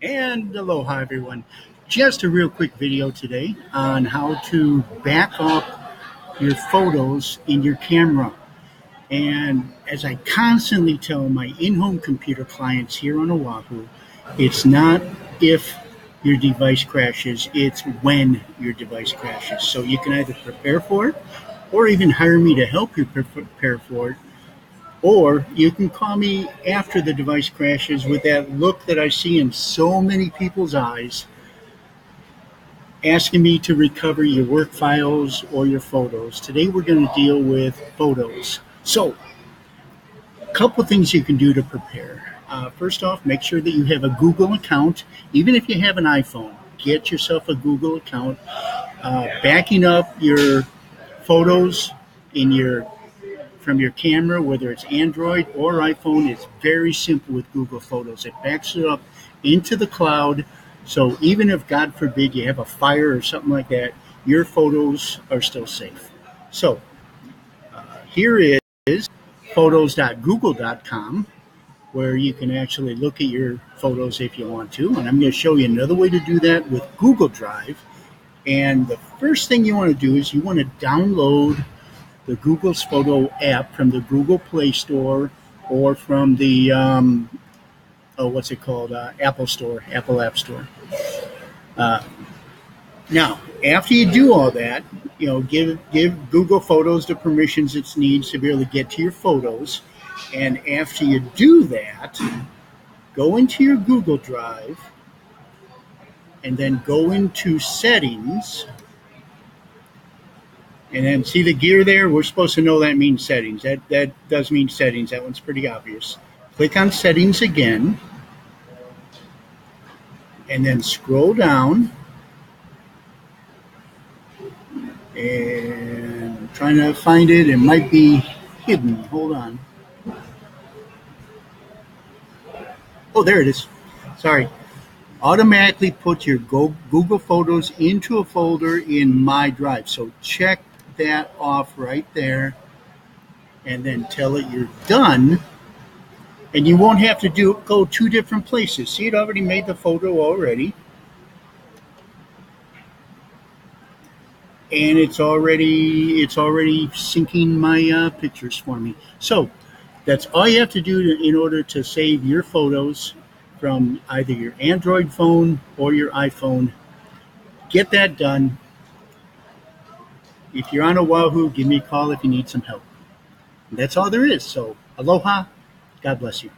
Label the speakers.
Speaker 1: And aloha, everyone. Just a real quick video today on how to back up your photos in your camera. And as I constantly tell my in-home computer clients here on Oahu, it's not if your device crashes, it's when your device crashes. So you can either prepare for it or even hire me to help you prepare for it. Or you can call me after the device crashes with that look that I see in so many people's eyes, asking me to recover your work files or your photos. Today we're going to deal with photos. So, a couple things you can do to prepare. First off, make sure that you have a Google account. Even if you have an iPhone, get yourself a Google account. Backing up your photos in your from your camera, whether it's Android or iPhone, it's very simple with Google Photos. It backs it up into the cloud. So even if, God forbid, you have a fire or something like that, your photos are still safe. So here is photos.google.com, where you can actually look at your photos if you want to. And I'm going to show you another way to do that with Google Drive. And the first thing you want to do is you want to download the Google's Photo app from the Google Play Store or from the Apple Store, Apple App Store. Now, after you do all that, give Google Photos the permissions it needs to be able to get to your photos. And after you do that, go into your Google Drive and then go into Settings. And then see the gear there? We're supposed to know that means settings. That does mean settings. That one's pretty obvious. Click on settings again. And then scroll down. And I'm trying to find it. It might be hidden. Hold on. Oh, there it is. Sorry. Automatically put your Google Photos into a folder in My Drive. So check that off right there and then tell it you're done, and you won't have to go two different places. See, it already made the photo already, and it's already syncing my pictures for me. So that's all you have to do in order to save your photos from either your Android phone or your iPhone. Get that done. If you're on Oahu, give me a call if you need some help. And that's all there is. So aloha. God bless you.